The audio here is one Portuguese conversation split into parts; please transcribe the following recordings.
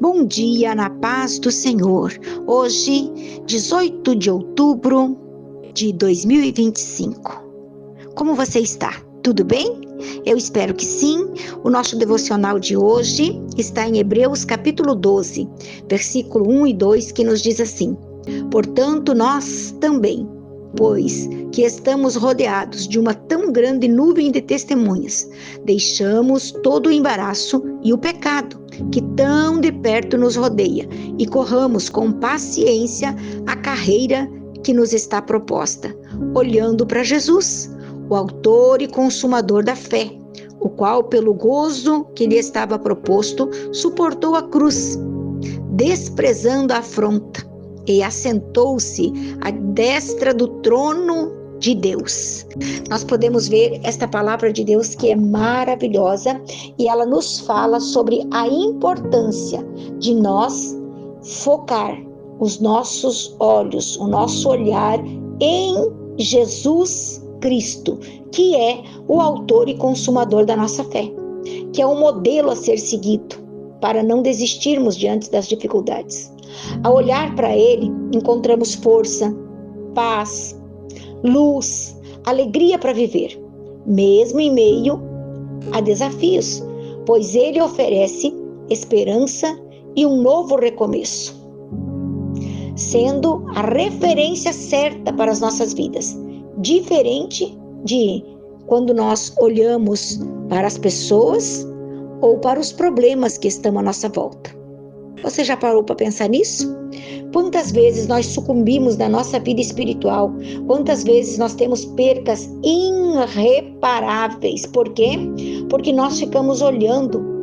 Bom dia, na paz do Senhor. Hoje, 18 de outubro de 2025. Como você está? Tudo bem? Eu espero que sim. O nosso devocional de hoje está em Hebreus capítulo 12, versículo 1 e 2, que nos diz assim: Portanto, nós também, pois que estamos rodeados de uma tão grande nuvem de testemunhas, deixamos todo o embaraço e o pecado que tão de perto nos rodeia e corramos com paciência a carreira que nos está proposta, olhando para Jesus, o autor e consumador da fé, o qual, pelo gozo que lhe estava proposto, suportou a cruz, desprezando a afronta, e assentou-se à destra do trono de Deus. Nós podemos ver esta palavra de Deus que é maravilhosa e ela nos fala sobre a importância de nós focar os nossos olhos, o nosso olhar em Jesus Cristo, que é o autor e consumador da nossa fé, que é um modelo a ser seguido para não desistirmos diante das dificuldades. Ao olhar para Ele, encontramos força, paz, luz, alegria para viver, mesmo em meio a desafios, pois Ele oferece esperança e um novo recomeço, sendo a referência certa para as nossas vidas, diferente de quando nós olhamos para as pessoas ou para os problemas que estão à nossa volta. Você já parou para pensar nisso? Quantas vezes nós sucumbimos na nossa vida espiritual? Quantas vezes nós temos percas irreparáveis? Por quê? Porque nós ficamos olhando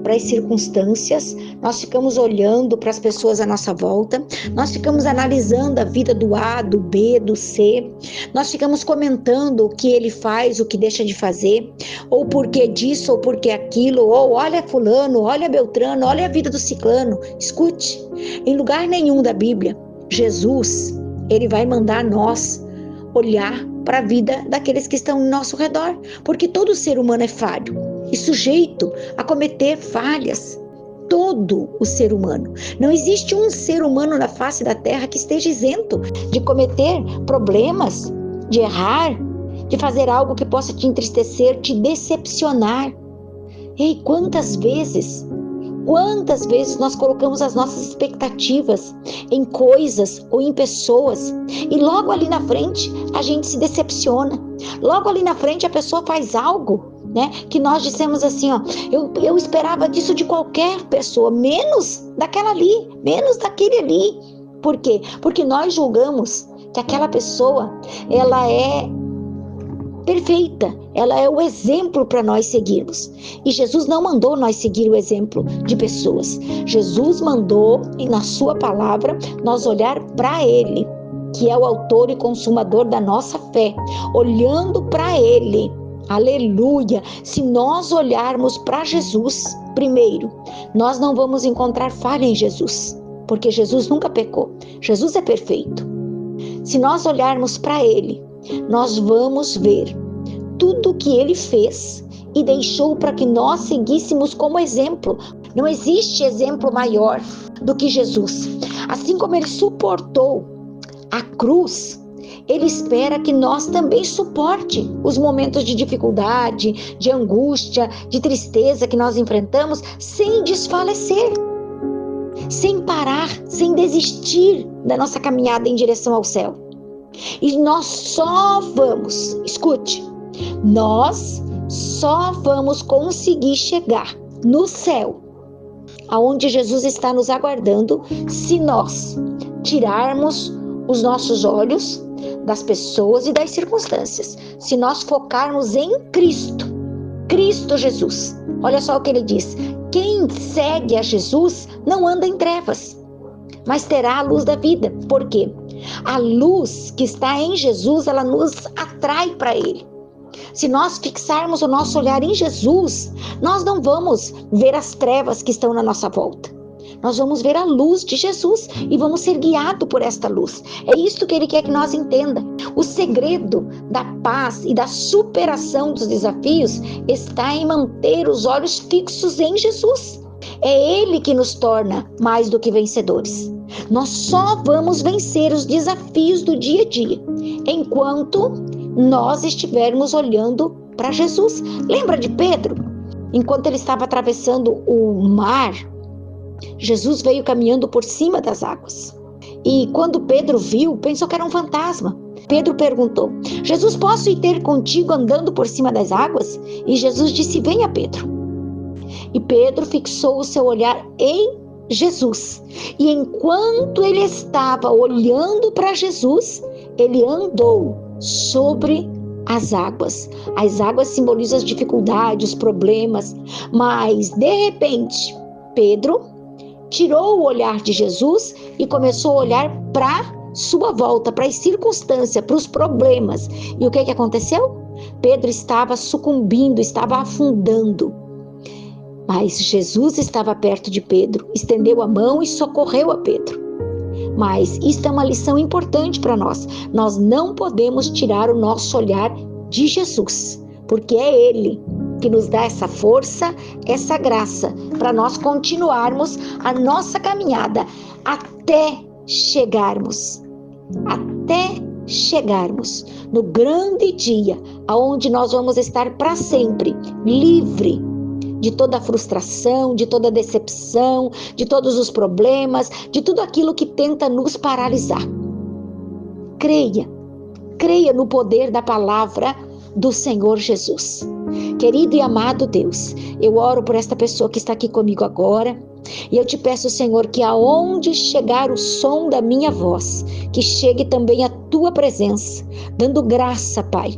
para as circunstâncias, nós ficamos olhando para as pessoas à nossa volta, nós ficamos analisando a vida do A, do B, do C, nós ficamos comentando o que ele faz, o que deixa de fazer, ou por que disso, ou por que aquilo, ou olha fulano, olha Beltrano, olha a vida do ciclano. Escute, em lugar nenhum da Bíblia, Jesus, ele vai mandar nós olhar para a vida daqueles que estão ao nosso redor, porque todo ser humano é falho e sujeito a cometer falhas. Todo o ser humano. Não existe um ser humano na face da terra que esteja isento de cometer problemas, de errar, de fazer algo que possa te entristecer, te decepcionar. Ei, quantas vezes nós colocamos as nossas expectativas em coisas ou em pessoas e logo ali na frente a gente se decepciona. Logo ali na frente a pessoa faz algo, né, que nós dissemos assim, eu esperava disso de qualquer pessoa, menos daquela ali, menos daquele ali. Por quê? Porque nós julgamos que aquela pessoa, ela é perfeita, ela é o exemplo para nós seguirmos. E Jesus não mandou nós seguir o exemplo de pessoas. Jesus mandou, e na sua palavra, nós olhar para Ele, que é o autor e consumador da nossa fé, olhando para Ele. Aleluia! Se nós olharmos para Jesus, primeiro, nós não vamos encontrar falha em Jesus, porque Jesus nunca pecou. Jesus é perfeito. Se nós olharmos para Ele, nós vamos ver tudo que Ele fez e deixou para que nós seguíssemos como exemplo. Não existe exemplo maior do que Jesus. Assim como Ele suportou a cruz, Ele espera que nós também suporte os momentos de dificuldade, de angústia, de tristeza que nós enfrentamos sem desfalecer, sem parar, sem desistir da nossa caminhada em direção ao céu. E nós só vamos, escute, nós só vamos conseguir chegar no céu, aonde Jesus está nos aguardando, se nós tirarmos os nossos olhos das pessoas e das circunstâncias, se nós focarmos em Cristo, Cristo Jesus. Olha só o que ele diz: quem segue a Jesus não anda em trevas, mas terá a luz da vida. Por quê? A luz que está em Jesus, ela nos atrai para Ele. Se nós fixarmos o nosso olhar em Jesus, nós não vamos ver as trevas que estão na nossa volta. Nós vamos ver a luz de Jesus e vamos ser guiados por esta luz. É isso que Ele quer que nós entenda. O segredo da paz e da superação dos desafios está em manter os olhos fixos em Jesus. É Ele que nos torna mais do que vencedores. Nós só vamos vencer os desafios do dia a dia enquanto nós estivermos olhando para Jesus. Lembra de Pedro? Enquanto ele estava atravessando o mar, Jesus veio caminhando por cima das águas. E quando Pedro viu, pensou que era um fantasma. Pedro perguntou: Jesus, posso ir ter contigo andando por cima das águas? E Jesus disse: venha, Pedro. E Pedro fixou o seu olhar em Jesus. E enquanto ele estava olhando para Jesus, ele andou sobre as águas. As águas simbolizam as dificuldades, os problemas. Mas, de repente, Pedro tirou o olhar de Jesus e começou a olhar para sua volta, para as circunstâncias, para os problemas. E o que aconteceu? Pedro estava sucumbindo, estava afundando. Mas Jesus estava perto de Pedro, estendeu a mão e socorreu a Pedro. Mas isso é uma lição importante para nós. Nós não podemos tirar o nosso olhar de Jesus, porque é Ele que nos dá essa força, essa graça, para nós continuarmos a nossa caminhada até chegarmos no grande dia, aonde nós vamos estar para sempre livre de toda a frustração, de toda a decepção, de todos os problemas, de tudo aquilo que tenta nos paralisar. Creia no poder da palavra do Senhor Jesus. Querido e amado Deus, eu oro por esta pessoa que está aqui comigo agora, e eu te peço, Senhor, que aonde chegar o som da minha voz, que chegue também a tua presença, dando graça, Pai,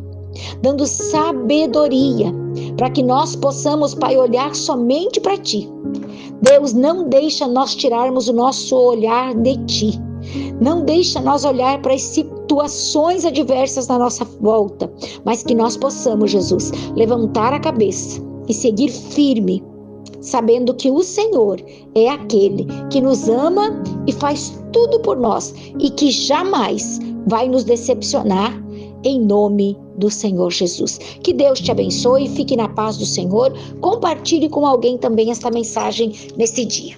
dando sabedoria, para que nós possamos, Pai, olhar somente para Ti. Deus, não deixa nós tirarmos o nosso olhar de Ti. Não deixa nós olhar para as situações adversas na nossa volta, mas que nós possamos, Jesus, levantar a cabeça e seguir firme, sabendo que o Senhor é aquele que nos ama e faz tudo por nós e que jamais vai nos decepcionar, em nome do Senhor Jesus. Que Deus te abençoe, fique na paz do Senhor, compartilhe com alguém também esta mensagem nesse dia.